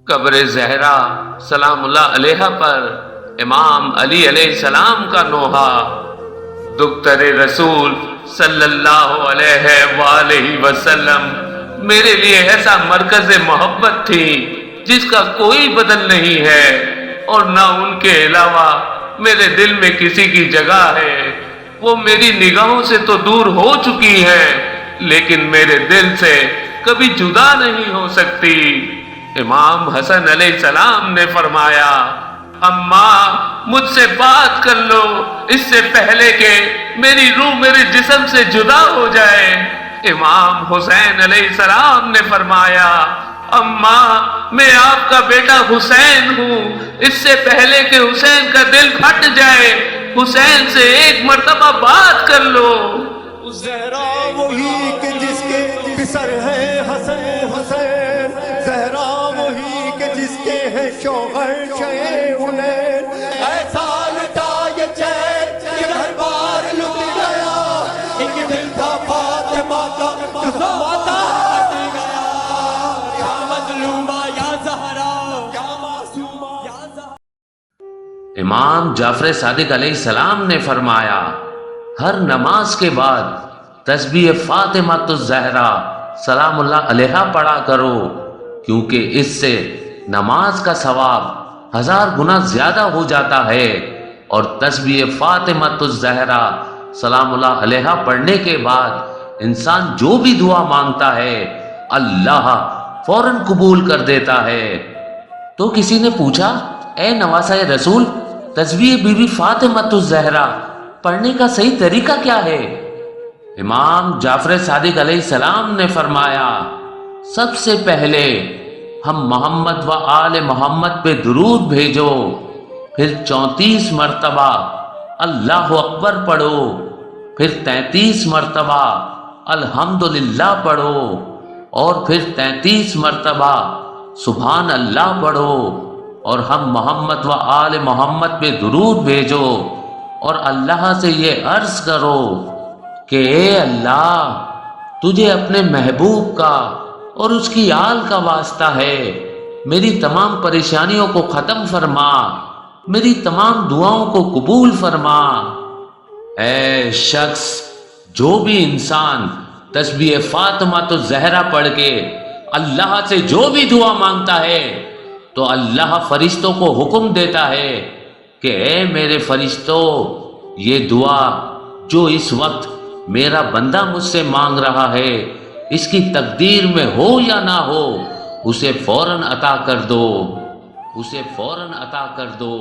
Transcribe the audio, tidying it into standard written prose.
قبر زہرا سلام اللہ علیہا پر امام علی علیہ السلام کا نوحہ دختر رسول صلی اللہ علیہ وآلہ وسلم میرے لیے ایسا مرکز محبت تھی جس کا کوئی بدل نہیں ہے، اور نہ ان کے علاوہ میرے دل میں کسی کی جگہ ہے۔ وہ میری نگاہوں سے تو دور ہو چکی ہے لیکن میرے دل سے کبھی جدا نہیں ہو سکتی۔ امام حسن علیہ السلام نے فرمایا، اماں مجھ سے بات کر لو اس سے پہلے کہ میری روح میرے جسم سے جدا ہو جائے۔ امام حسین علیہ السلام نے فرمایا، اماں میں آپ کا بیٹا حسین ہوں، اس سے پہلے کہ حسین کا دل پھٹ جائے حسین سے ایک مرتبہ بات کر لو۔ زہرا وہی کہ جس کے پسر ہے حسن حسین، زہرا وہی کہ جس کے ہے شوہر شہ حنین، ایسا لٹا یہ چین کہ ہر بار لٹ گیا، ایک دل تھا فاطمہ کا جو ماتا ہٹ گیا، یا مظلومہ یا زہرا یا معصومہ یا زہرا۔ امام جعفر صادق علیہ السلام نے فرمایا، ہر نماز کے بعد تسبیح فاطمہ الزہرا سلام اللہ علیہا پڑھا کرو، کیونکہ اس سے نماز کا ثواب 1000 گنا زیادہ ہو جاتا ہے، اور تسبیح فاطمہ الزہرا سلام اللہ علیہا پڑھنے کے بعد انسان جو بھی دعا مانگتا ہے اللہ فوراً قبول کر دیتا ہے۔ تو کسی نے پوچھا، اے نواسۂ رسول، تسبیح بی بی فاطمہ الزہرا پڑھنے کا صحیح طریقہ کیا ہے؟ امام جعفر صادق علیہ السلام نے فرمایا، سب سے پہلے ہم محمد و آل محمد پہ درود بھیجو، پھر 34 مرتبہ اللہ اکبر پڑھو، پھر 33 مرتبہ الحمدللہ پڑھو، اور پھر 33 مرتبہ سبحان اللہ پڑھو، اور ہم محمد و آل محمد پہ درود بھیجو، اور اللہ سے یہ عرض کرو کہ اے اللہ، تجھے اپنے محبوب کا اور اس کی آل کا واسطہ ہے، میری تمام پریشانیوں کو ختم فرما، میری تمام دعاؤں کو قبول فرما۔ اے شخص، جو بھی انسان تسبیح فاطمہ الزہرا پڑھ کے اللہ سے جو بھی دعا مانگتا ہے تو اللہ فرشتوں کو حکم دیتا ہے کہ اے میرے فرشتوں، یہ دعا جو اس وقت میرا بندہ مجھ سے مانگ رہا ہے، اس کی تقدیر میں ہو یا نہ ہو، اسے فوراً عطا کر دو، اسے فوراً عطا کر دو۔